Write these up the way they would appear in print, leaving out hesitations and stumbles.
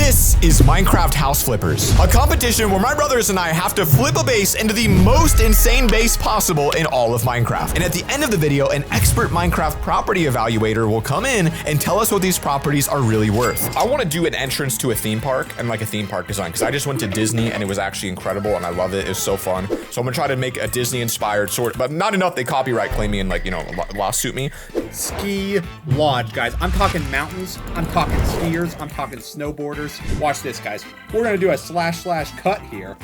This is Minecraft House Flippers, a competition where my brothers and I have to flip a base into the most insane base possible in all of Minecraft. And at the end of the video, an expert Minecraft property evaluator will come in and tell us what these properties are really worth. I want to do an entrance to a theme park and like a theme park design because I just went to Disney and it was actually incredible and I love it. It's so fun. So I'm gonna try to make a Disney inspired sort, but not enough they copyright claim me and like, you know, lawsuit me. Ski lodge, guys. I'm talking mountains, I'm talking skiers, I'm talking snowboarders. Watch this, guys. We're gonna do a slash cut here,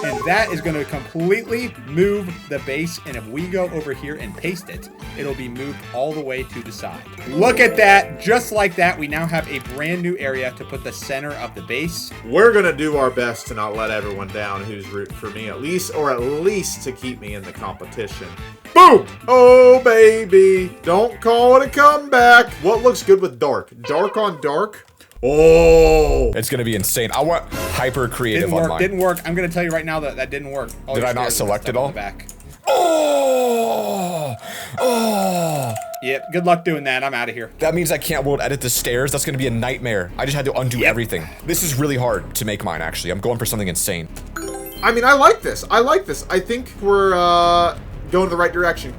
and that is gonna completely move the base, and if we go over here and paste it, it'll be moved all the way to the side. Look at that. Just like that, we now have a brand new area to put the center of the base. We're gonna do our best to not let everyone down who's rooting for me, at least to keep me in the competition. Boom! Oh, baby. Don't call it a comeback. What looks good with dark? Dark on dark? Oh! It's gonna be insane. I want hyper creative on mine. Didn't work. I'm gonna tell you right now that that didn't work. Did I not select it all? Back. Oh! Oh! Yep, good luck doing that. I'm out of here. That means I can't world edit the stairs. That's gonna be a nightmare. I just had to undo everything. This is really hard to make mine, actually. I'm going for something insane. I mean, I like this. I think we're going the right direction.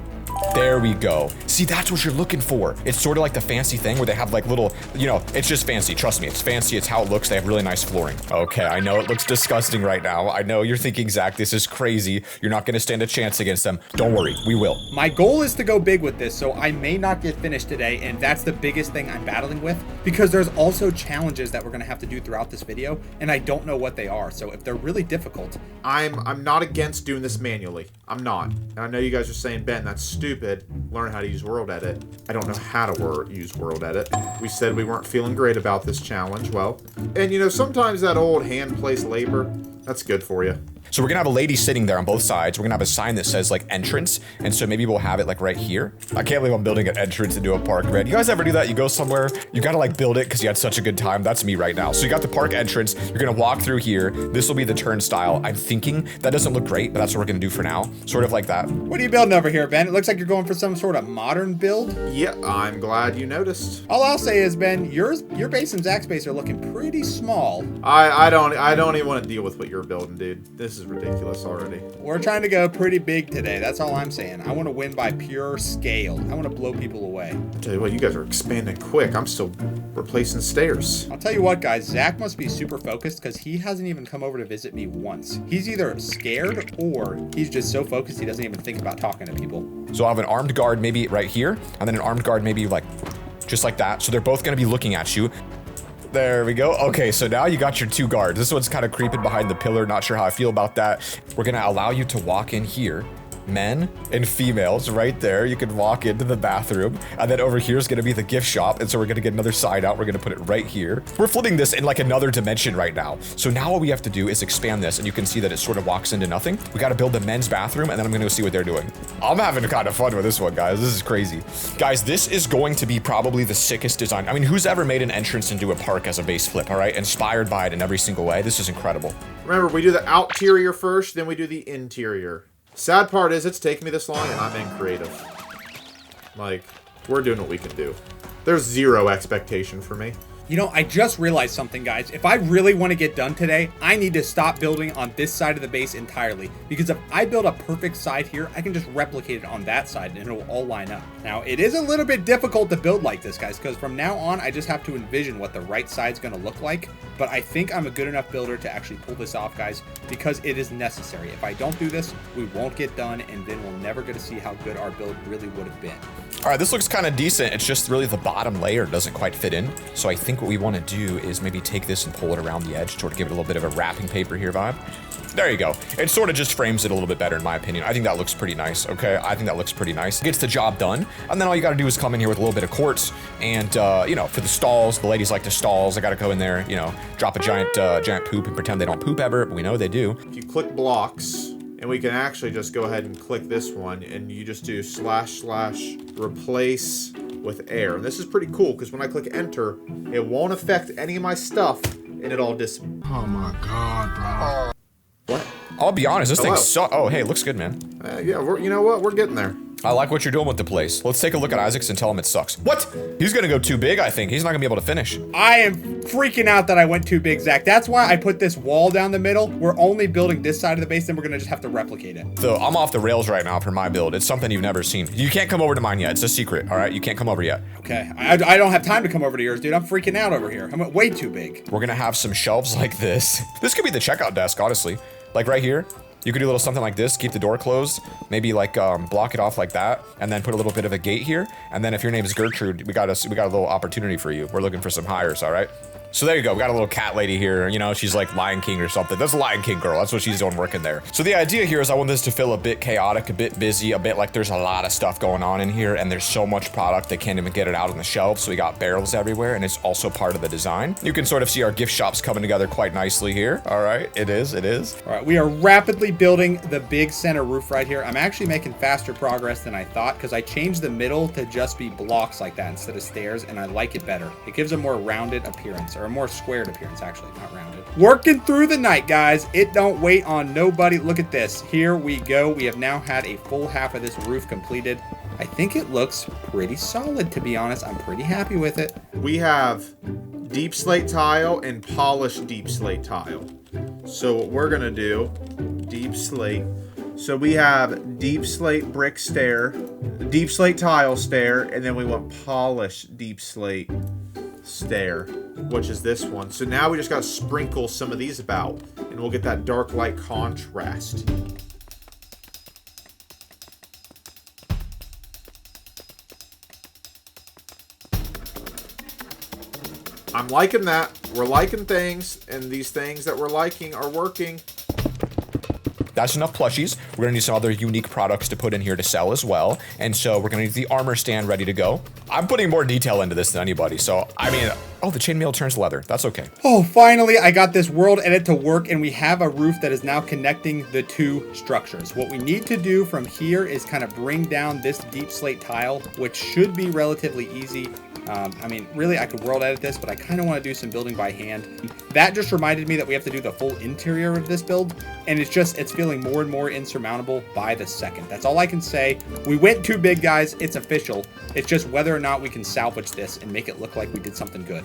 There we go. See, that's what you're looking for. It's sort of like the fancy thing where they have like little, you know, it's just fancy. Trust me, it's fancy. It's how it looks. They have really nice flooring. Okay, I know it looks disgusting right now. I know you're thinking, Zach, this is crazy. You're not going to stand a chance against them. Don't worry, we will. My goal is to go big with this, so I may not get finished today, and that's the biggest thing I'm battling with, because there's also challenges that we're going to have to do throughout this video, and I don't know what they are. So if they're really difficult, I'm not against doing this manually. I'm not. And I know you guys are saying, Ben, that's stupid. Learn how to use World Edit. I don't know how to use World Edit. We said we weren't feeling great about this challenge. Well, and you know, sometimes that old hand-placed labor, that's good for you. So we're gonna have a lady sitting there on both sides. We're gonna have a sign that says like entrance. And so maybe we'll have it like right here. I can't believe I'm building an entrance into a park, man. You guys ever do that? You go somewhere, you gotta like build it because you had such a good time. That's me right now. So you got the park entrance. You're gonna walk through here. This will be the turnstile. I'm thinking that doesn't look great, but that's what we're gonna do for now. Sort of like that. What are you building over here, Ben? It looks like you're going for some sort of modern build. Yeah, I'm glad you noticed. All I'll say is, Ben, your base and Zach's base are looking pretty small. I don't even want to deal with what you're building, dude. This is ridiculous already. We're trying to go pretty big today. That's all I'm saying. I want to win by pure scale. I want to blow people away. I'll tell you what, you guys are expanding quick. I'm still replacing stairs. I'll tell you what, guys. Zach must be super focused because he hasn't even come over to visit me once. He's either scared or he's just so focused he doesn't even think about talking to people. So I'll have an armed guard maybe right here, and then an armed guard maybe like just like that. So they're both gonna be looking at you. There we go. Okay, so now you got your two guards. This one's kind of creeping behind the pillar. Not sure how I feel about that. We're gonna allow you to walk in here. Men and females right there. You can walk into the bathroom, and then over here is going to be the gift shop, and so we're going to get another sign out. We're going to put it right here. We're flipping this in like another dimension right now. So now what we have to do is expand this, and you can see that it sort of walks into nothing. We got to build the men's bathroom, and then I'm going to go see what they're doing. I'm having kind of fun with this one, guys. This is crazy. Guys, this is going to be probably the sickest design. I mean, who's ever made an entrance into a park as a base flip, all right? Inspired by it in every single way. This is incredible. Remember, we do the outerior first, then we do the interior. Sad part is it's taking me this long and I'm in creative. Like, we're doing what we can do. There's zero expectation for me. You know, I just realized something, guys. If I really want to get done today, I need to stop building on this side of the base entirely. Because if I build a perfect side here, I can just replicate it on that side and it'll all line up. Now, it is a little bit difficult to build like this, guys, because from now on, I just have to envision what the right side's going to look like. But I think I'm a good enough builder to actually pull this off, guys, because it is necessary. If I don't do this, we won't get done, and then we'll never get to see how good our build really would have been. All right, this looks kind of decent. It's just really the bottom layer doesn't quite fit in. So I think what we want to do is maybe take this and pull it around the edge, sort of give it a little bit of a wrapping paper here vibe. There you go. It sort of just frames it a little bit better in my opinion. I think that looks pretty nice, okay? I think that looks pretty nice. Gets the job done. And then all you got to do is come in here with a little bit of quartz. And, you know, for the stalls, the ladies like the stalls. I got to go in there, you know, drop a giant poop and pretend they don't poop ever, but we know they do. If you click blocks, and we can actually just go ahead and click this one, and you just do / replace with air. And this is pretty cool, because when I click enter, it won't affect any of my stuff, and it all disappears. Oh my God, bro. What? I'll be honest, this thing sucks. Oh, hey, it looks good, man. Yeah, you know what? We're getting there. I like what you're doing with the place. Let's take a look at Isaac's and tell him it sucks. What? He's gonna go too big, I think. He's not gonna be able to finish. I am freaking out that I went too big, Zach. That's why I put this wall down the middle. We're only building this side of the base, then we're gonna just have to replicate it. So I'm off the rails right now for my build. It's something you've never seen. You can't come over to mine yet. It's a secret, all right? You can't come over yet. Okay, I don't have time to come over to yours, dude. I'm freaking out over here. I'm way too big. We're gonna have some shelves like this. This could be the checkout desk, honestly. Like right here. You could do a little something like this, keep the door closed, maybe like block it off like that, and then put a little bit of a gate here. And then if your name is Gertrude, we got a little opportunity for you. We're looking for some hires, all right? So there you go. We got a little cat lady here. You know, she's like Lion King or something. That's a Lion King girl. That's what she's doing working there. So the idea here is I want this to feel a bit chaotic, a bit busy, a bit like there's a lot of stuff going on in here and there's so much product they can't even get it out on the shelves. So we got barrels everywhere and it's also part of the design. You can sort of see our gift shops coming together quite nicely here. All right, it is. All right, we are rapidly building the big center roof right here. I'm actually making faster progress than I thought because I changed the middle to just be blocks like that instead of stairs, and I like it better. It gives a more rounded appearance, or a more squared appearance. Actually, not rounded. Working through the night, guys. It don't wait on nobody. Look at this. Here we go. We have now had a full half of this roof completed. I think it looks pretty solid, to be honest. I'm pretty happy with it. We have deep slate tile and polished deep slate tile. So what we're gonna do, deep slate. So we have deep slate brick stair, deep slate tile stair, and then we want polished deep slate stair, which is this one. So now we just gotta sprinkle some of these about and we'll get that dark light contrast. I'm liking that. We're liking things, and these things that we're liking are working. That's enough plushies. We're gonna need some other unique products to put in here to sell as well. And so we're gonna need the armor stand ready to go. I'm putting more detail into this than anybody. So, I mean, oh, the chainmail turns leather. That's okay. Oh, finally, I got this world edit to work and we have a roof that is now connecting the two structures. What we need to do from here is kind of bring down this deep slate tile, which should be relatively easy. I mean, really, I could world edit this, but I kind of want to do some building by hand. That just reminded me that we have to do the full interior of this build, and it's feeling more and more insurmountable by the second. That's all I can say. We went too big, guys. It's official. It's just whether or not we can salvage this and make it look like we did something good.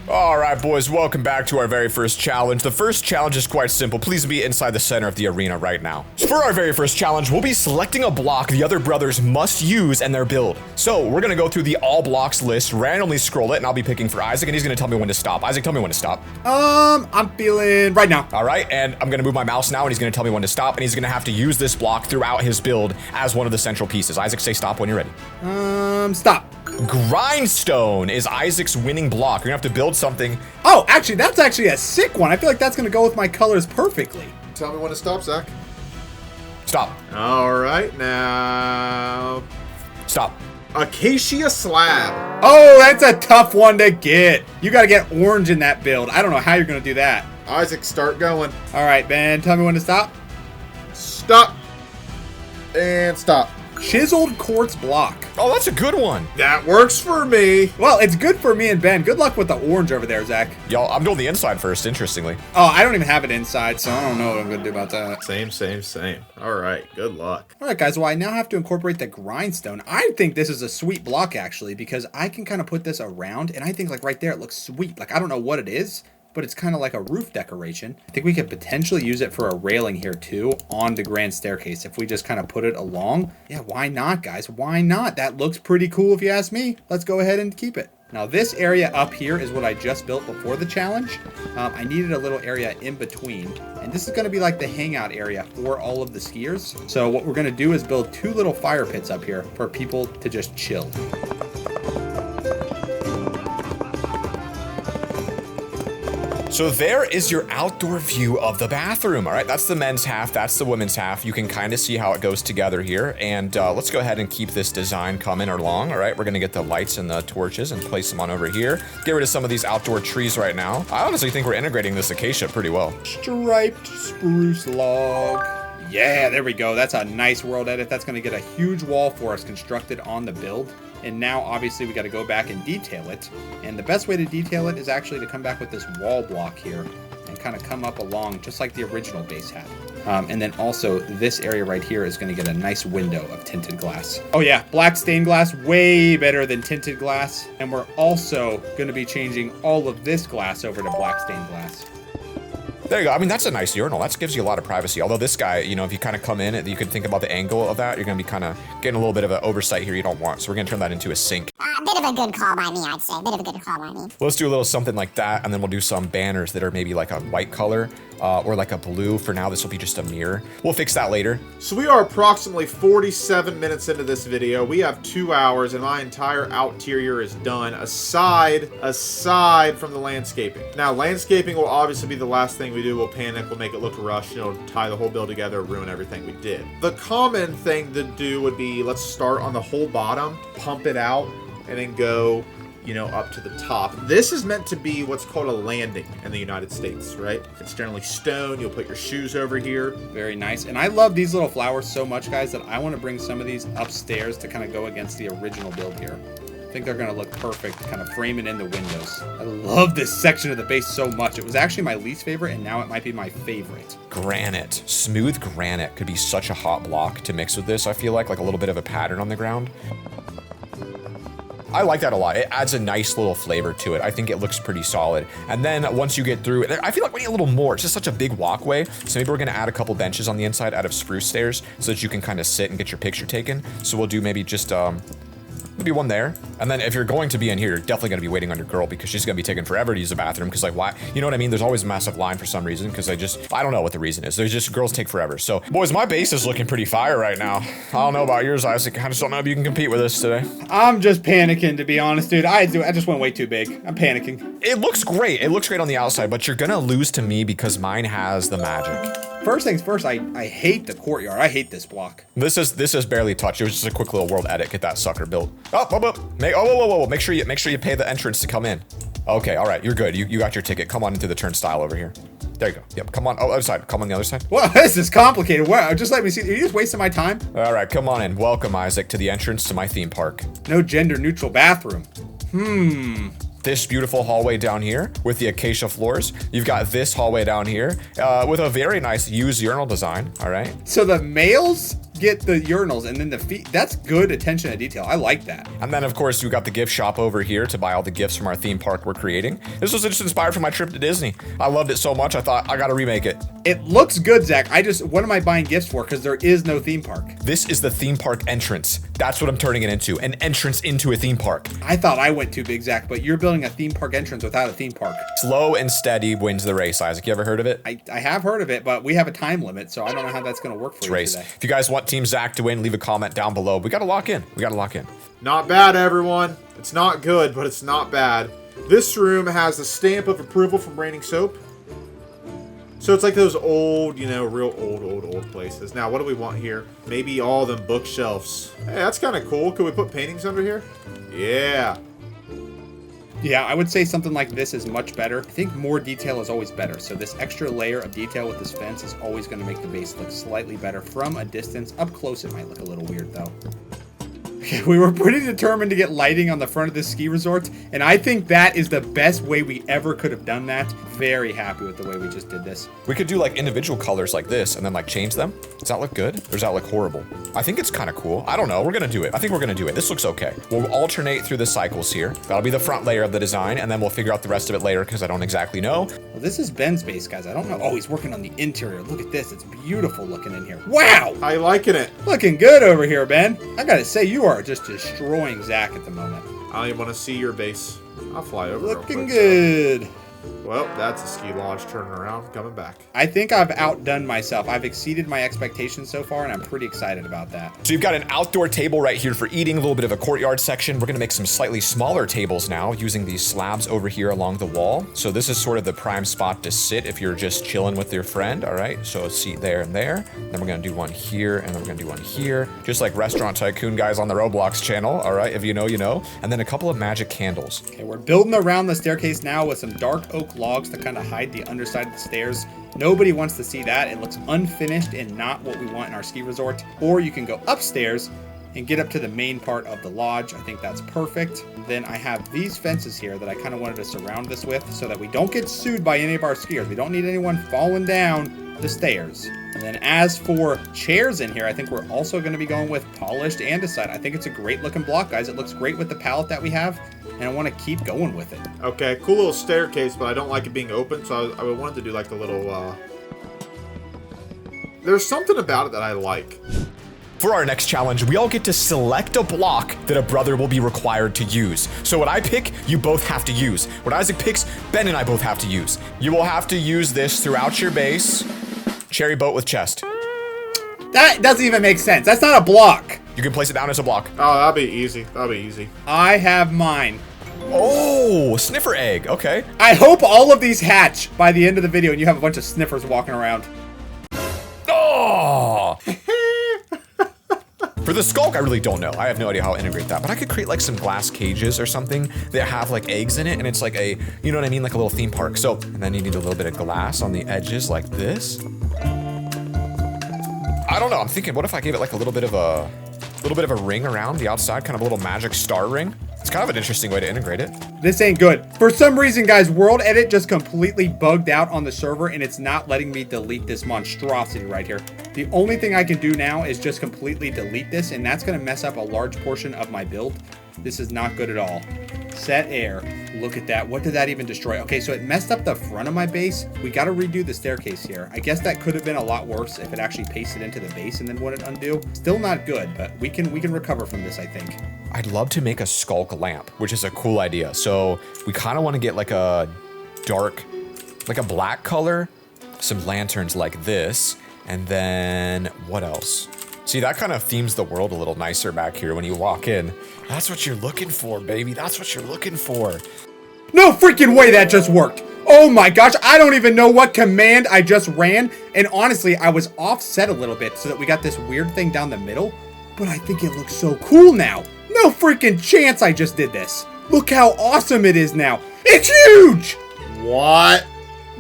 All right, boys, welcome back to our very first challenge. The first challenge is quite simple. Please be inside the center of the arena right now. For our very first challenge, we'll be selecting a block the other brothers must use in their build. So we're gonna go through the all blocks list, randomly scroll it, and I'll be picking for Isaac, and he's gonna tell me when to stop. Isaac, tell me when to stop. I'm feeling right now. All right, and I'm gonna move my mouse now, and he's gonna tell me when to stop, and he's gonna have to use this block throughout his build as one of the central pieces. Isaac, say stop when you're ready. Stop. Grindstone is Isaac's winning block. You're gonna have to build something. Oh, actually, that's actually a sick one. I feel like that's gonna go with my colors perfectly. Tell me when to stop, Zach. Stop. All right, now. Stop. Acacia slab. Oh, that's a tough one to get. You gotta get orange in that build. I don't know how you're gonna do that. Isaac, start going. All right, Ben, tell me when to stop. Stop. And stop. Chiseled quartz block. Oh, that's a good one. That works for me. Well, it's good for me and Ben. Good luck with the orange over there, Zach. Y'all, I'm doing the inside first, interestingly. Oh, I don't even have it inside, so I don't know what I'm gonna do about that. Same. All right, good luck. All right, guys, well, I now have to incorporate the grindstone. I think this is a sweet block, actually, because I can kind of put this around, and I think, like, right there, it looks sweet. Like, I don't know what it is, but it's kind of like a roof decoration. I think we could potentially use it for a railing here too on the grand staircase if we just kind of put it along. Yeah, why not, guys? Why not? That looks pretty cool if you ask me. Let's go ahead and keep it. Now this area up here is what I just built before the challenge. I needed a little area in between, and this is going to be like the hangout area for all of the skiers. So what we're going to do is build two little fire pits up here for people to just chill. So there is your outdoor view of the bathroom. All right, that's the men's half, that's the women's half. You can kind of see how it goes together here. And let's go ahead and keep this design coming along. All right, we're gonna get the lights and the torches and place them on over here. Get rid of some of these outdoor trees right now. I honestly think we're integrating this acacia pretty well. Striped spruce log. Yeah, there we go. That's a nice world edit. That's gonna get a huge wall for us constructed on the build. And now, obviously, we got to go back and detail it. And the best way to detail it is actually to come back with this wall block here and kind of come up along just like the original base had. And then also this area right here is going to get a nice window of tinted glass. Oh yeah, black stained glass, way better than tinted glass. And we're also going to be changing all of this glass over to black stained glass. There you go. I mean, that's a nice urinal. That gives you a lot of privacy. Although this guy, you know, if you kind of come in, you can think about the angle of that. You're going to be kind of getting a little bit of an oversight here you don't want. So we're going to turn that into a sink. A bit of a good call by me, I'd say. A bit of a good call by me. Well, let's do a little something like that, and then we'll do some banners that are maybe like a white color or like a blue. For now, this will be just a mirror. We'll fix that later. So we are approximately 47 minutes into this video. We have 2 hours, and my entire outerior is done, aside from the landscaping. Now, landscaping will obviously be the last thing we do. We'll panic, we'll make it look rushed, you know, tie the whole build together, ruin everything we did. The common thing to do would be, let's start on the whole bottom, pump it out, and then go, you know, up to the top. This is meant to be what's called a landing in the United States, right? It's generally stone. You'll put your shoes over here. Very nice. And I love these little flowers so much, guys, that I want to bring some of these upstairs to kind of go against the original build here. I think they're going to look perfect, kind of framing in the windows. I love this section of the base so much. It was actually my least favorite, and now it might be my favorite. Granite. Smooth granite could be such a hot block to mix with this, I feel like a little bit of a pattern on the ground. I like that a lot. It adds a nice little flavor to it. I think it looks pretty solid. And then once you get through, I feel like we need a little more. It's just such a big walkway. So maybe we're gonna add a couple benches on the inside out of spruce stairs so that you can kind of sit and get your picture taken. So we'll do maybe just maybe one there. And then if you're going to be in here, you're definitely going to be waiting on your girl because she's going to be taking forever to use the bathroom. Because like, why? You know what I mean? There's always a massive line for some reason because I don't know what the reason is. There's just girls take forever. So boys, my base is looking pretty fire right now. I don't know about yours, Isaac. I just don't know if you can compete with us today. I'm just panicking, to be honest, dude. I just went way too big. I'm panicking. It looks great. It looks great on the outside, but you're going to lose to me because mine has the magic. First things first, I hate the courtyard. I hate this block. This is barely touched. It was just a quick little world edit. Get that sucker built. Whoa. Make sure you pay the entrance to come in. Okay, all right, you're good. You got your ticket. Come on into the turnstile over here. There you go. Yep, come on. Oh, other side. Come on the other side. Well, this is complicated. Wow, just let me see. Are you just wasting my time? All right, come on in. Welcome, Isaac, to the entrance to my theme park. No gender neutral bathroom. This beautiful hallway down here with the acacia floors. You've got this hallway down here with a very nice used urinal design. All right. So the males get the urinals and then the feet. That's good attention to detail. I like that. And then, of course, you got the gift shop over here to buy all the gifts from our theme park we're creating. This was just inspired from my trip to Disney. I loved it so much, I thought I got to remake it. It looks good, Zach. What am I buying gifts for? Because there is no theme park. This is the theme park entrance. That's what I'm turning it into. An entrance into a theme park. I thought I went too big, Zach, but you're building a theme park entrance without a theme park. Slow and steady wins the race, Isaac. You ever heard of it? I have heard of it, but we have a time limit, so I don't know how that's going to work for you race. today. If you guys want Team Zach to win, leave a comment down below. We got to lock in. Not bad, everyone. It's not good, but it's not bad. This room has the stamp of approval from Raining Soap. So it's like those old, you know, real old places. Now, what do we want here? Maybe all them bookshelves. Hey, that's kind of cool. Could we put paintings under here? Yeah. Yeah, I would say something like this is much better. I think more detail is always better. So this extra layer of detail with this fence is always going to make the base look slightly better from a distance. Up close, it might look a little weird, though. Okay, we were pretty determined to get lighting on the front of this ski resort, and I think that is the best way we ever could have done that. Very happy with the way we just did this. We could do like individual colors like this and then like change them. Does that look good? Or does that look horrible? I think it's kind of cool. I don't know. We're going to do it. I think we're going to do it. This looks okay. We'll alternate through the cycles here. That'll be the front layer of the design, and then we'll figure out the rest of it later because I don't exactly know. Well, this is Ben's base, guys. I don't know. Oh, he's working on the interior. Look at this. It's beautiful looking in here. Wow! How you liking it? Looking good over here, Ben. I gotta say, you are just destroying Zach at the moment. I don't even want to see your base. I'll fly over. Looking good. Well, that's a ski lodge turning around, coming back. I think I've outdone myself. I've exceeded my expectations so far, and I'm pretty excited about that. So you've got an outdoor table right here for eating, a little bit of a courtyard section. We're gonna make some slightly smaller tables now using these slabs over here along the wall. So this is sort of the prime spot to sit if you're just chilling with your friend, all right? So a seat there and there. Then we're gonna do one here, and then we're gonna do one here. Just like Restaurant Tycoon guys on the Roblox channel, all right? If you know, you know. And then a couple of magic candles. Okay, we're building around the staircase now with some dark oak logs to kind of hide the underside of the stairs. Nobody wants to see that. It looks unfinished and not what we want in our ski resort. Or you can go upstairs and get up to the main part of the lodge. I think that's perfect. Then I have these fences here that I kind of wanted to surround this with so that we don't get sued by any of our skiers. We don't need anyone falling down the stairs. And then as for chairs in here, I think we're also going to be going with polished andesite. I think it's a great looking block, guys. It looks great with the palette that we have, and I want to keep going with it. Okay, cool little staircase, but I don't like it being open, so I wanted to do like a little, There's something about it that I like. For our next challenge, we all get to select a block that a brother will be required to use. So what I pick, you both have to use. What Isaac picks, Ben and I both have to use. You will have to use this throughout your base. Cherry boat with chest. That doesn't even make sense. That's not a block. You can place it down as a block. Oh, that'll be easy. That'll be easy. I have mine. Oh, sniffer egg. Okay. I hope all of these hatch by the end of the video and you have a bunch of sniffers walking around. Oh! For the skulk, I really don't know. I have no idea how to integrate that, but I could create like some glass cages or something that have like eggs in it, and it's like a, you know what I mean, like a little theme park. So, and then you need a little bit of glass on the edges like this. I don't know. I'm thinking, what if I gave it like a little bit of a ring around the outside, kind of a little magic star ring? It's kind of an interesting way to integrate it. This ain't good. For some reason, guys, World Edit just completely bugged out on the server, and it's not letting me delete this monstrosity right here. The only thing I can do now is just completely delete this, and that's going to mess up a large portion of my build. This is not good at all. Set air. Look at that. What did that even destroy? Okay, so it messed up the front of my base. We got to redo the staircase here. I guess that could have been a lot worse if it actually pasted into the base and then wouldn't undo. Still not good, but we can recover from this, I think. I'd love to make a skulk lamp, which is a cool idea. So we kind of want to get like a dark, like a black color, some lanterns like this, and then what else? See, that kind of themes the world a little nicer back here when you walk in. That's what you're looking for, baby. That's what you're looking for. No freaking way that just worked. Oh my gosh, I don't even know what command I just ran. And honestly, I was offset a little bit so that we got this weird thing down the middle. But I think it looks so cool now. No freaking chance I just did this. Look how awesome it is now. It's huge! What?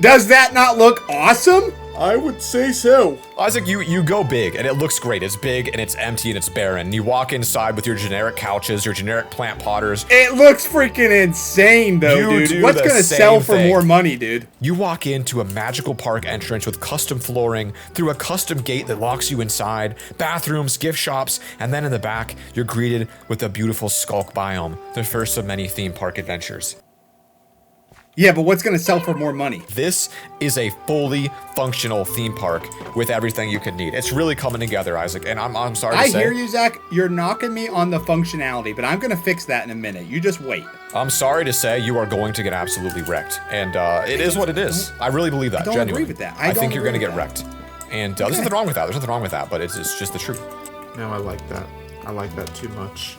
Does that not look awesome? I would say so. Isaac, you go big, and it looks great. It's big, and it's empty, and it's barren. You walk inside with your generic couches, your generic plant potters. It looks freaking insane, though, dude. What's gonna sell for more money, dude? You walk into a magical park entrance with custom flooring, through a custom gate that locks you inside, bathrooms, gift shops, and then in the back, you're greeted with a beautiful skulk biome, the first of many theme park adventures. Yeah, but what's gonna sell for more money? This is a fully functional theme park with everything you could need. It's really coming together, Isaac, and I'm sorry to say. I hear you, Zach. You're knocking me on the functionality, but I'm gonna fix that in a minute. You just wait. I'm sorry to say you are going to get absolutely wrecked, and it is what it is. I really believe that, I don't genuinely. agree with that. I think you're gonna get wrecked, and there's nothing wrong with that. There's nothing wrong with that, but it's just the truth. No, I like that. I like that too much.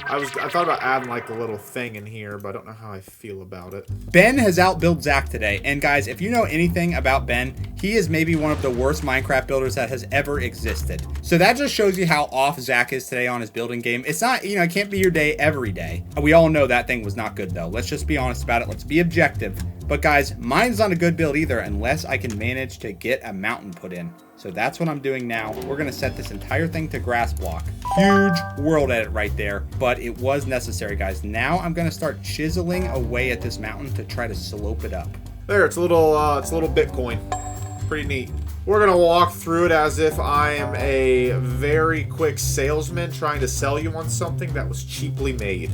I thought about adding like a little thing in here, but I don't know how I feel about it. Ben has outbuilt Zach today, and guys, if you know anything about Ben, he is maybe one of the worst Minecraft builders that has ever existed. So that just shows you how off Zach is today on his building game. It's not, you know, it can't be your day every day. We all know that thing was not good though. Let's just be honest about it. Let's be objective. But guys, mine's not a good build either unless I can manage to get a mountain put in. So that's what I'm doing now. We're gonna set this entire thing to grass block. Huge world edit right there, but it was necessary, guys. Now I'm gonna start chiseling away at this mountain to try to slope it up. There, it's a little Bitcoin. Pretty neat. We're gonna walk through it as if I am a very quick salesman trying to sell you on something that was cheaply made.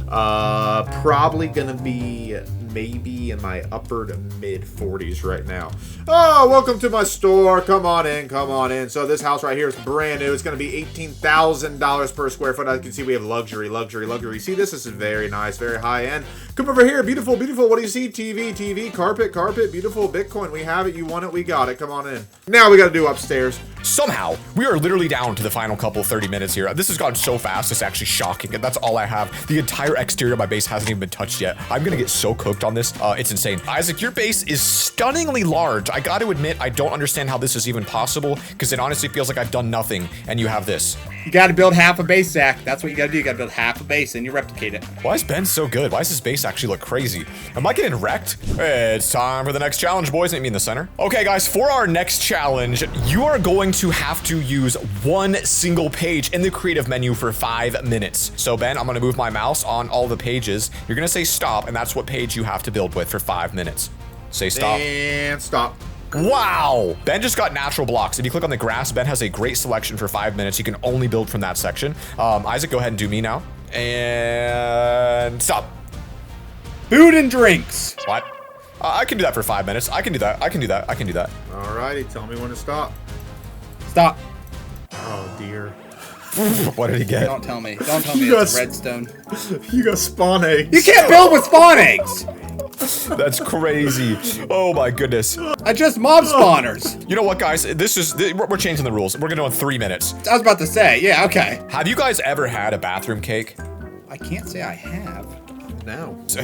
Probably gonna be maybe in my upper to mid 40s right now. Oh, welcome to my store. Come on in, come on in. So this house right here is brand new. It's gonna be $18,000 per square foot. As you can see, we have luxury, luxury, luxury. See, this is very nice, very high end. Come over here, beautiful, beautiful. What do you see? TV, TV, carpet, carpet, beautiful Bitcoin. We have it, you want it, we got it. Come on in. Now we gotta do upstairs. Somehow, we are literally down to the final couple 30 minutes here. This has gone so fast, it's actually shocking, and that's all I have. The entire exterior of my base hasn't even been touched yet. I'm gonna get so cooked on this. It's insane. Isaac, your base is stunningly large. I gotta admit, I don't understand how this is even possible, because it honestly feels like I've done nothing, and you have this. You gotta build half a base, Zach. That's what you gotta do. You gotta build half a base, and you replicate it. Why is Ben so good? Why does his base actually look crazy? Am I getting wrecked? It's time for the next challenge, boys. Meet me in the center. Okay, guys, for our next challenge, challenge, you are going to have to use one single page in the creative menu for 5 minutes. So Ben, I'm gonna move my mouse on all the pages. You're gonna say stop, and that's what page you have to build with for 5 minutes. Say stop. And stop. Wow! Ben just got natural blocks. If you click on the grass, Ben has a great selection for 5 minutes. You can only build from that section. Isaac, go ahead and do me now. And stop. Food and drinks. What? I can do that for 5 minutes. I can do that. I can do that. I can do that. Alrighty, tell me when to stop. Stop. Oh dear. What did he get? Don't tell me. Don't tell me You it's got- redstone. You got spawn eggs. You can't build with spawn eggs. That's crazy. Oh my goodness. I just mob spawners. You know what, guys? We're changing the rules. We're gonna do it in 3 minutes. I was about to say, yeah, okay. Have you guys ever had a bathroom cake? I can't say I have. Now. So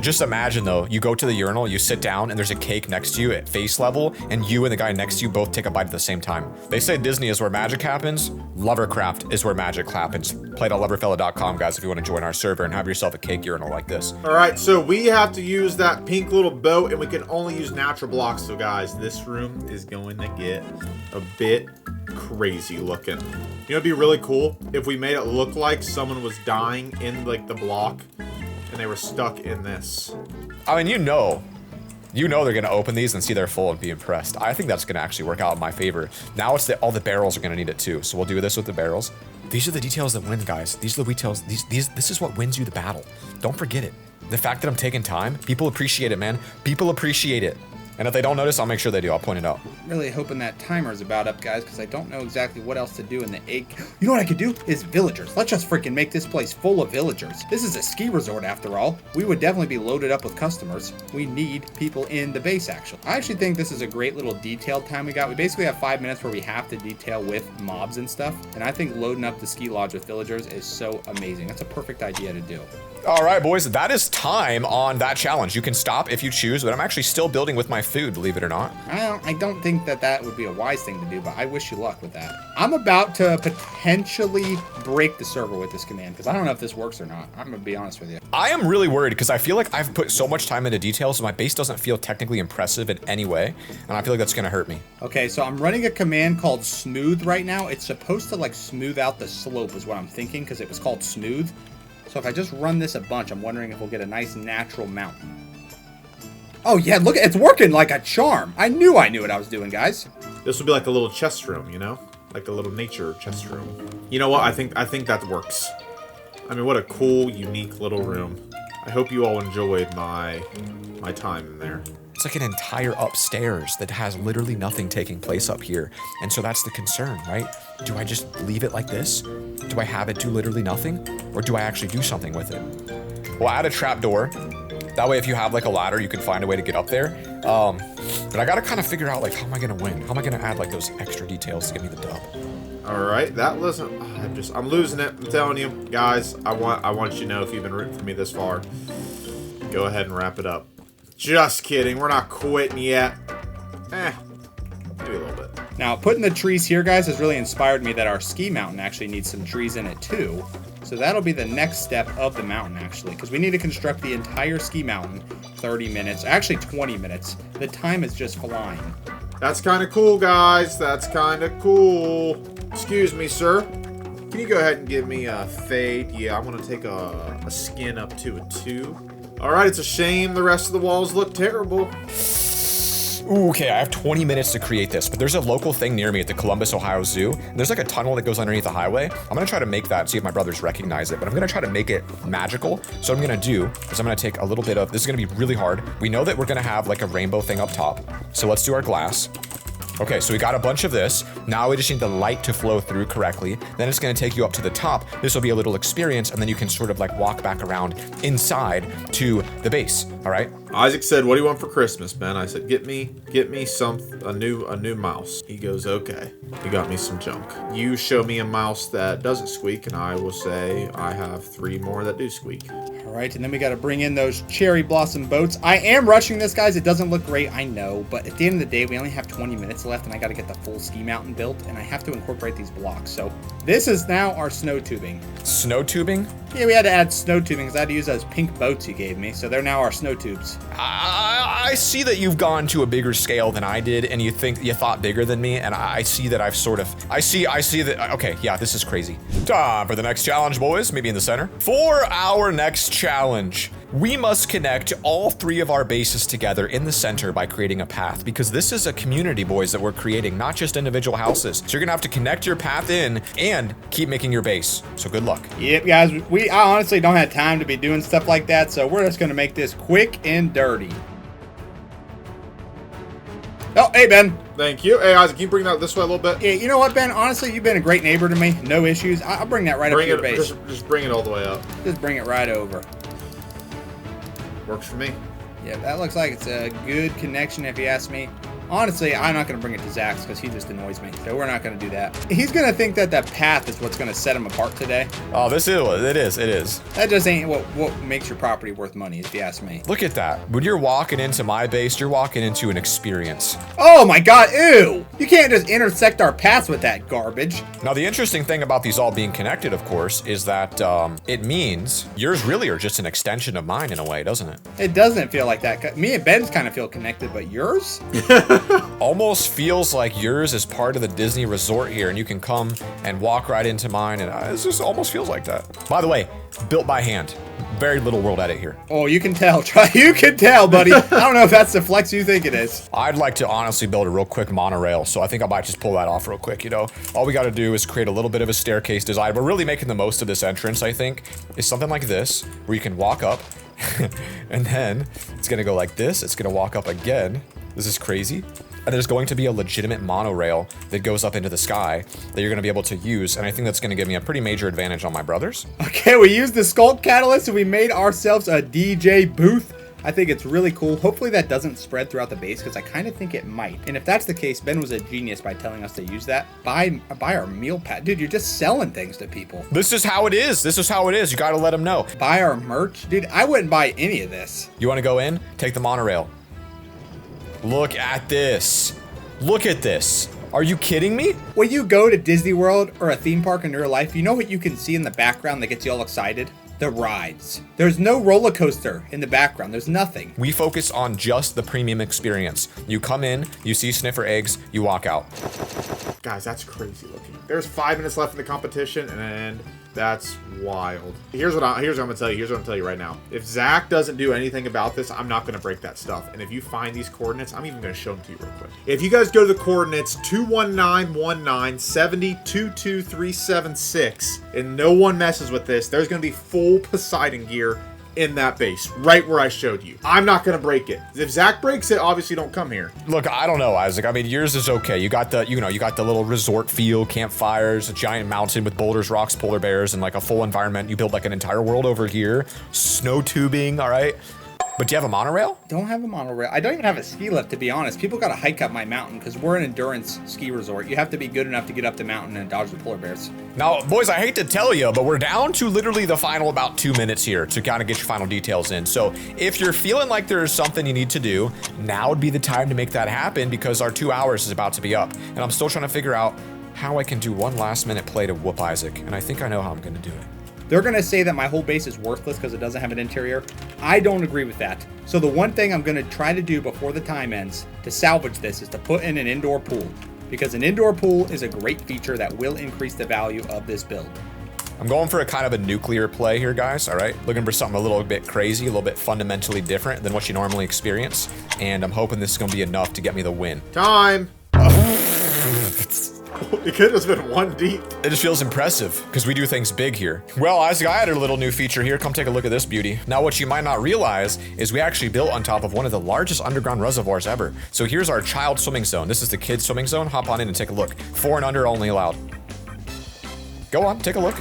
just imagine though, you go to the urinal, you sit down, and there's a cake next to you at face level, and you and the guy next to you both take a bite at the same time. They say Disney is where magic happens. Lovercraft is where magic happens. Play.loverfella.com, guys, if you want to join our server and have yourself a cake urinal like this. Alright, so we have to use that pink little boat, and we can only use natural blocks. So guys, this room is going to get a bit crazy looking. You know, it'd be really cool if we made it look like someone was dying in like the block and they were stuck in this. I mean, you know they're gonna open these and see they're full and be impressed. I think that's gonna actually work out in my favor. Now it's that all the barrels are gonna need it too, so we'll do this with the barrels. These are the details that win, guys. These are the details. This is what wins you the battle. Don't forget it. The fact that I'm taking time, people appreciate it, man. People appreciate it. And if they don't notice, I'll make sure they do. I'll point it out. Really hoping that timer's about up, guys, because I don't know exactly what else to do in the egg. You know what I could do? Is villagers. Let's just freaking make this place full of villagers. This is a ski resort after all. We would definitely be loaded up with customers. We need people in the base, actually. I actually think this is a great little detailed time we got. We basically have 5 minutes where we have to detail with mobs and stuff. And I think loading up the ski lodge with villagers is so amazing. That's a perfect idea to do. All right, boys, that is time on that challenge. You can stop if you choose, but I'm actually still building with my food, believe it or not. I don't think that would be a wise thing to do, but I wish you luck with that. I'm about to potentially break the server with this command, because I don't know if this works or not. I'm going to be honest with you. I am really worried because I feel like I've put so much time into details, so my base doesn't feel technically impressive in any way, and I feel like that's going to hurt me. Okay, so I'm running a command called smooth right now. It's supposed to like smooth out the slope is what I'm thinking, because it was called smooth. So if I just run this a bunch, I'm wondering if we'll get a nice natural mountain. Oh yeah, look, it's working like a charm. I knew what I was doing, guys. This will be like a little chest room, you know? Like a little nature chest room. You know what? I think that works. I mean, what a cool, unique little room. I hope you all enjoyed my time in there. It's like an entire upstairs that has literally nothing taking place up here. And so that's the concern, right? Do I just leave it like this? Do I have it do literally nothing? Or do I actually do something with it? We'll add a trapdoor. That way, if you have like a ladder, you can find a way to get up there. But I gotta kind of figure out like, how am I gonna win? How am I gonna add like those extra details to give me the dub? Alright, that wasn't... I'm losing it. I'm telling you. Guys, I want you to know if you've been rooting for me this far, go ahead and wrap it up. Just kidding. We're not quitting yet. Maybe a little bit. Now, putting the trees here, guys, has really inspired me that our ski mountain actually needs some trees in it, too. So that'll be the next step of the mountain, actually, because we need to construct the entire ski mountain 30 minutes, actually 20 minutes. The time is just flying. That's kind of cool, guys. That's kind of cool. Excuse me, sir. Can you go ahead and give me a fade? Yeah, I want to take a skin up to a 2. Alright, it's a shame the rest of the walls look terrible. Ooh, okay, I have 20 minutes to create this, but there's a local thing near me at the Columbus, Ohio Zoo. And there's like a tunnel that goes underneath the highway. I'm gonna try to make that, see if my brothers recognize it, but I'm gonna try to make it magical. So what I'm gonna do is I'm gonna take a little bit of, this is gonna be really hard. We know that we're gonna have like a rainbow thing up top. So let's do our glass. Okay, so we got a bunch of this. Now we just need the light to flow through correctly. Then it's gonna take you up to the top. This will be a little experience, and then you can sort of like walk back around inside to the base, all right? Isaac said, "What do you want for Christmas, Ben?" I said, "Get me a new mouse." He goes, "Okay." He got me some junk. You show me a mouse that doesn't squeak, and I will say I have 3 more that do squeak. All right, and then we got to bring in those cherry blossom boats. I am rushing this, guys. It doesn't look great, I know, but at the end of the day, we only have 20 minutes left, and I got to get the full ski mountain built, and I have to incorporate these blocks. So this is now our snow tubing. Snow tubing? Yeah, we had to add snow tubing because I had to use those pink boats you gave me. So they're now our snow tubes. I see that you've gone to a bigger scale than I did, and you thought bigger than me, and I see that I've sort of, I see that, okay, yeah, this is crazy. Time for the next challenge, boys, maybe in the center. For our next challenge, we must connect all 3 of our bases together in the center by creating a path, because this is a community, boys, that we're creating, not just individual houses. So you're gonna have to connect your path in and keep making your base. So good luck. Yep, guys, I honestly don't have time to be doing stuff like that, so we're just gonna make this quick and dirty. Oh, hey, Ben. Thank you. Hey, Isaac, can you bring that this way a little bit? Yeah, you know what, Ben? Honestly, you've been a great neighbor to me. No issues. I'll bring that right up to your base. Just bring it all the way up. Just bring it right over. Works for me. Yeah, that looks like it's a good connection if you ask me. Honestly, I'm not going to bring it to Zach's because he just annoys me. So we're not going to do that. He's going to think that that path is what's going to set him apart today. Oh, it is. That just ain't what makes your property worth money, if you ask me. Look at that. When you're walking into my base, you're walking into an experience. Oh my god, ew! You can't just intersect our paths with that garbage. Now, the interesting thing about these all being connected, of course, is that it means yours really are just an extension of mine in a way, doesn't it? It doesn't feel like that. Me and Ben's kind of feel connected, but yours? Almost feels like yours is part of the Disney resort here, and you can come and walk right into mine, and it just almost feels like that. By the way, built by hand. Very little world edit here. Oh, you can tell. You can tell, buddy. I don't know if that's the flex you think it is. I'd like to honestly build a real quick monorail, so I think I might just pull that off real quick, you know? All we gotta do is create a little bit of a staircase design. We're really making the most of this entrance, I think, is something like this, where you can walk up, and then it's gonna go like this. It's gonna walk up again. This is crazy. And there's going to be a legitimate monorail that goes up into the sky that you're going to be able to use, and I think that's going to give me a pretty major advantage on my brothers. Okay, we used the Sculpt Catalyst and we made ourselves a DJ booth. I think it's really cool. Hopefully that doesn't spread throughout the base because I kind of think it might. And if that's the case, Ben was a genius by telling us to use that. Buy our meal pack. Dude, you're just selling things to people. This is how it is. This is how it is. You got to let them know. Buy our merch. Dude, I wouldn't buy any of this. You want to go in? Take the monorail. Look at this. Look at this. Are you kidding me? When you go to Disney World or a theme park in real life, you know what you can see in the background that gets you all excited? The rides. There's no roller coaster in the background. There's nothing. We focus on just the premium experience. You come in, you see sniffer eggs, you walk out. Guys, that's crazy looking. There's 5 minutes left in the competition, and that's wild. Here's what I'm gonna tell you. Here's what I'm gonna tell you right now. If Zach doesn't do anything about this, I'm not gonna break that stuff. And if you find these coordinates, I'm even gonna show them to you real quick. If you guys go to the coordinates 2191970222376, and no one messes with this, there's gonna be full Poseidon gear in that base, right where I showed you. I'm not gonna break it. If Zach breaks it, obviously don't come here. Look, I don't know, Isaac. I mean, yours is okay. You got the, you got the little resort feel, campfires, a giant mountain with boulders, rocks, polar bears, and like a full environment. You build like an entire world over here. Snow tubing, all right? But do you have a monorail? Don't have a monorail. I don't even have a ski lift, to be honest. People gotta hike up my mountain because we're an endurance ski resort. You have to be good enough to get up the mountain and dodge the polar bears. Now, boys, I hate to tell you, but we're down to literally the final about 2 minutes here to kind of get your final details in. So if you're feeling like there's something you need to do, now would be the time to make that happen because our 2 hours is about to be up. And I'm still trying to figure out how I can do one last minute play to whoop Isaac. And I think I know how I'm gonna do it. They're gonna say that my whole base is worthless because it doesn't have an interior. I don't agree with that. So the one thing I'm gonna try to do before the time ends to salvage this is to put in an indoor pool, because an indoor pool is a great feature that will increase the value of this build. I'm going for a kind of a nuclear play here, guys, all right? Looking for something a little bit crazy, a little bit fundamentally different than what you normally experience. And I'm hoping this is gonna be enough to get me the win. Time. It could have been 1 deep. It just feels impressive because we do things big here. Well, Isaac, I added a little new feature here. Come take a look at this beauty. Now, what you might not realize is we actually built on top of one of the largest underground reservoirs ever. So here's our child swimming zone. This is the kids swimming zone. Hop on in and take a look. 4 and under only allowed. Go on, take a look.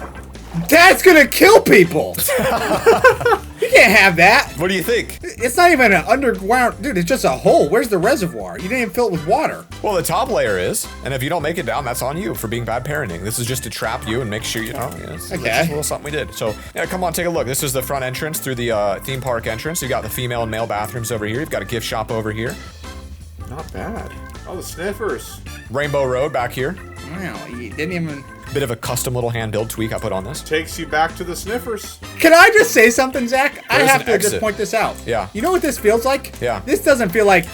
That's gonna kill people! You can't have that! What do you think? It's not even an underground, dude, it's just a hole. Where's the reservoir? You didn't even fill it with water. Well, the top layer is, and if you don't make it down, that's on you for being bad parenting. This is just to trap you and make sure you know, it's just a little something we did. So, yeah, come on, take a look. This is the front entrance through the theme park entrance. You got the female and male bathrooms over here. You've got a gift shop over here. Not bad. Oh, the sniffers. Rainbow Road back here. Wow, you didn't even... Bit of a custom little hand build tweak I put on this. Takes you back to the sniffers. Can I just say something, Zach? I There's have an to just exit. point this out. Yeah. You know what this feels like? Yeah. This doesn't feel like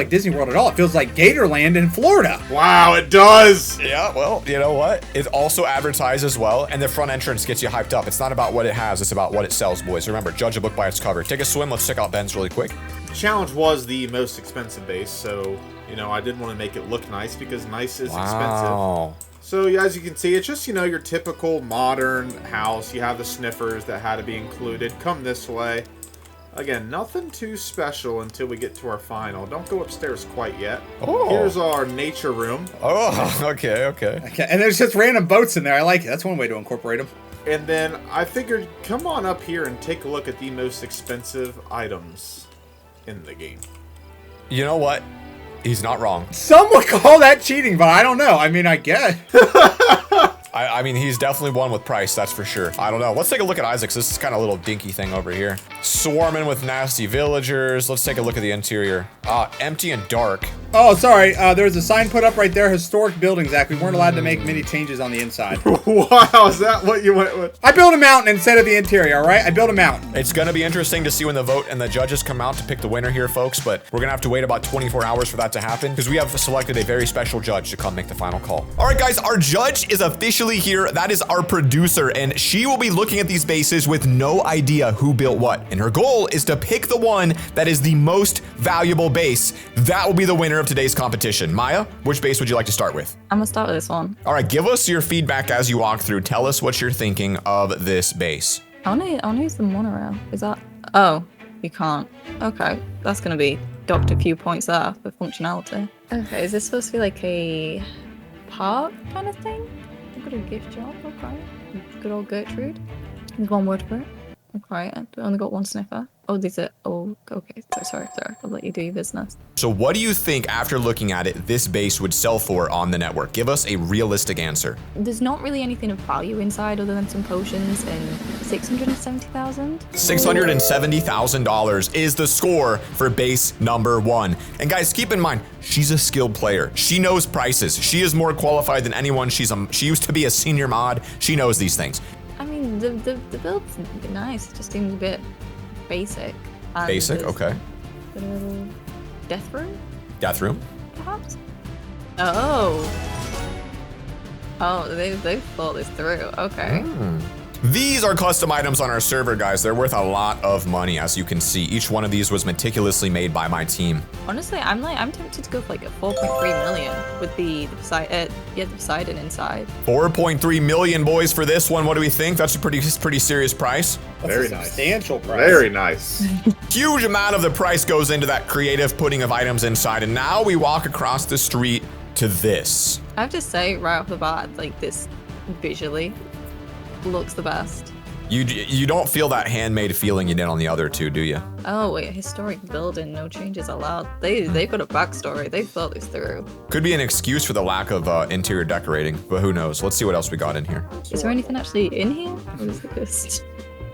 Disney World at all. It feels like Gatorland in Florida. Wow, it does. Yeah, well, you know what? It also advertises well, and the front entrance gets you hyped up. It's not about what it has, it's about what it sells, boys. Remember, judge a book by its cover. Take a swim, let's check out Ben's really quick. Challenge was the most expensive base, so, you know, I did want to make it look nice because nice is expensive. Wow. So, yeah, as you can see, it's just, you know, your typical modern house. You have the sniffers that had to be included. Come this way. Again, nothing too special until we get to our final. Don't go upstairs quite yet. Oh. Here's our nature room. Oh, okay. Okay, and there's just random boats in there. I like it. That's one way to incorporate them. And then I figured, come on up here and take a look at the most expensive items in the game. You know what? He's not wrong. Some would call that cheating, but I don't know. I mean, I get. I mean, he's definitely one with price, that's for sure. I don't know. Let's take a look at Isaac's. This is kind of a little dinky thing over here. Swarming with nasty villagers. Let's take a look at the interior. Empty and dark. Oh, sorry. There's a sign put up right there. Historic building, Zach. We weren't allowed to make many changes on the inside. Wow, is that what you went with? I built a mountain instead of the interior, all right? I built a mountain. It's going to be interesting to see when the vote and the judges come out to pick the winner here, folks, but we're going to have to wait about 24 hours for that to happen because we have selected a very special judge to come make the final call. All right, guys, our judge is officially here. That is our producer, and she will be looking at these bases with no idea who built what. And her goal is to pick the one that is the most valuable base. That will be the winner of today's competition. Maya, which base would you like to start with? I'm gonna start with this one. All right, give us your feedback as you walk through. Tell us what you're thinking of this base. I wanna use the monorail. Is that? Oh, you can't. Okay, that's gonna be docked a few points there for functionality. Okay, is this supposed to be like a park kind of thing? I've got a gift shop. Okay, good old Gertrude. There's one word for it. Okay, I only got one sniffer. Oh, these are. Oh, okay. Sorry. I'll let you do your business. So what do you think, after looking at it, this base would sell for on the network? Give us a realistic answer. There's not really anything of value inside other than some potions and 670,000. $670,000 is the score for base number 1. And guys, keep in mind, she's a skilled player. She knows prices. She is more qualified than anyone. She used to be a senior mod. She knows these things. I mean, the build's nice. It just seems a bit basic. And Basic, there's okay. a little death room, Death room. perhaps? Oh, they've thought this through. Okay. These are custom items on our server, guys. They're worth a lot of money, as you can see. Each one of these was meticulously made by my team. Honestly, I'm tempted to go for like a 4.3 million with the Poseidon inside. 4.3 million, boys, for this one. What do we think? That's a pretty serious price. That's Very a nice. substantial price. Very nice. Huge amount of the price goes into that creative putting of items inside. And now we walk across the street to this. I have to say right off the bat, like this visually looks the best. You don't feel that handmade feeling you did on the other two, do you? Oh wait, historic building, no changes allowed. They've got a backstory. They've thought this through. Could be an excuse for the lack of interior decorating, but who knows? Let's see what else we got in here. Is there anything actually in here? Or is it just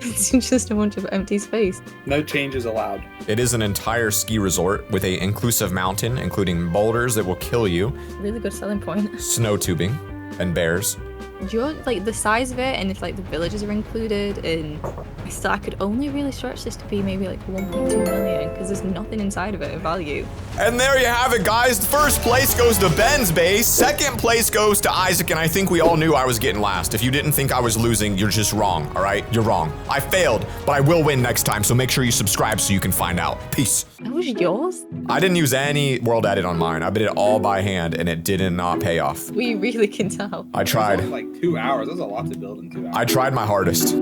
it's just a bunch of empty space? No changes allowed. It is an entire ski resort with a inclusive mountain, including boulders that will kill you, Really good selling point. snow tubing, and bears. You're like the size of it, and if like the villages are included, and I could only really stretch this to be maybe like 1.2 million because there's nothing inside of it of value. And there you have it, guys. First place goes to Ben's base. Second place goes to Isaac, and I think we all knew I was getting last. If you didn't think I was losing, you're just wrong, all right? You're wrong. I failed, but I will win next time, so make sure you subscribe so you can find out. Peace. That was yours? I didn't use any world edit on mine. I did it all by hand, and it did not pay off. We really can tell. I tried. Like 2 hours. That's a lot to build in 2 hours. I tried my hardest.